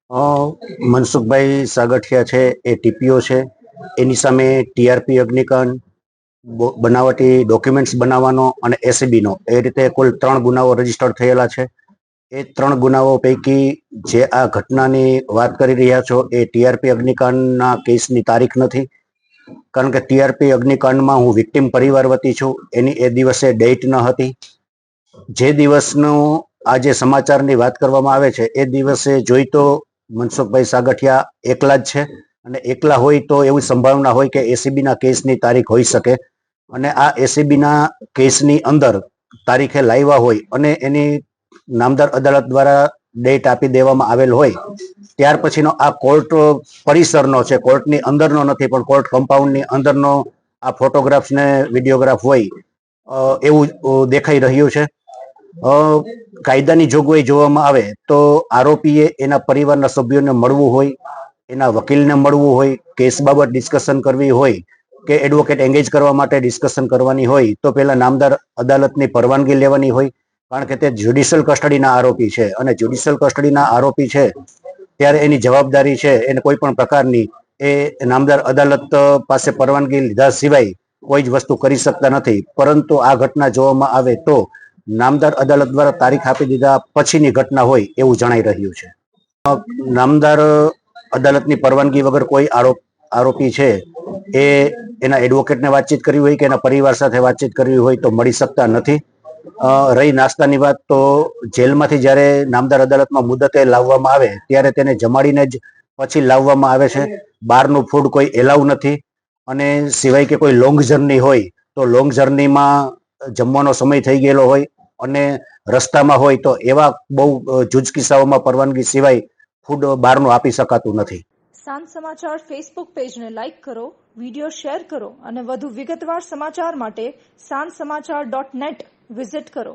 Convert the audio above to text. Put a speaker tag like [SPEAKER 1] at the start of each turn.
[SPEAKER 1] અ, મનસુખભાઈ સાગઠિયા છે એ ટીપીઓ છે. એની સામે ટીઆરપી અગ્નિકાંડ, બનાવટી ડોક્યુમેન્ટ્સ બનાવવાનો અને એસીબીનો એ રીતે કુલ 3 ગુનાઓ રજીસ્ટર થયેલા છે. એ 3 ગુનાઓ પૈકી જે આ ઘટનાની વાત કરી રહ્યા છો એ ટીઆરપી અગ્નિકાંડના કેસની તારીખ નથી, કારણ કે ટીઆરપી અગ્નિકાંડમાં હું વિક્ટિમ પરિવાર વતી છું. એની એ દિવસે ડેટ ન હતી. જે દિવસનો આજે સમાચારની વાત કરવામાં આવે છે એ દિવસે જોઈ તો મનસુખભાઈ સાગઠિયા એકલા જ છે, અને એકલા હોય તો એવી સંભાવના હોય કે એસીબીના કેસની તારીખ હોઈ શકે, અને આ એસીબીના કેસની અંદર તારીખે લાવ્યા હોય અને એની નામદાર અદાલત દ્વારા ડેટ આપી દેવામાં આવેલ હોય, ત્યાર પછીનો આ કોર્ટ પરિસરનો છે, કોર્ટની અંદરનો નથી, પણ કોર્ટ કમ્પાઉન્ડની અંદરનો આ ફોટોગ્રાફ્સ ને વિડીયોગ્રાફ હોય એવું દેખાઈ રહ્યું છે. કાયદાની જોગવાઈ જોવામાં આવે તો આરોપીએ એના પરિવારના સભ્યોને મળવું હોય, એના વકીલને મળવું હોય, કેસ બાબત ડિસ્કશન કરવી હોય કે એડવોકેટ એંગેજ કરવા માટે ડિસ્કશન કરવાની હોય તો પહેલા નામદાર અદાલતની પરવાનગી લેવાની હોય, કારણ કે તે જ્યુડિશિયલ કસ્ટડીના આરોપી છે, અને જ્યુડિશિયલ કસ્ટડીના આરોપી છે ત્યારે એની જવાબદારી છે એને કોઈ પણ પ્રકારની એ નામદાર અદાલત પાસે પરવાનગી લીધા સિવાય કોઈ જ વસ્તુ કરી શકતા નથી. પરંતુ આ ઘટના જોવામાં આવે તો નામદાર અદાલત દ્વારા તારીખ આપી દીધા પછીની ઘટના હોય એવું જણાઈ રહ્યું છે. નામદાર અદાલતની પરવાનગી વગર કોઈ આરોપી છે એ એના એડવોકેટને વાતચીત કરવી હોય કે એના પરિવાર સાથે વાતચીત કરવી હોય તો મળી શકતા નથી. રહી નાસ્તાની વાત, તો જેલમાંથી જ્યારે નામદાર અદાલતમાં મુદતે લાવવામાં આવે ત્યારે તેને જમાડીને જ પછી લાવવામાં આવે છે. બહારનું ફૂડ કોઈ એલાઉ નથી, અને સિવાય કે કોઈ લોંગ જર્ની હોય તો લોંગ જર્નીમાં જમવાનો સમય થઈ ગયેલો હોય અને રસ્તામાં હોય તો એવા બહુ જૂજ કિસ્સાઓમાં પરવાનગી સિવાય ફૂડ બહારનું આપી શકાતું નથી.
[SPEAKER 2] સાંજ સમાચાર ફેસબુક પેજને લાઇક કરો, વિડીયો શેર કરો અને વધુ વિગતવાર સમાચાર માટે sanssamachar.net વિઝિટ કરો.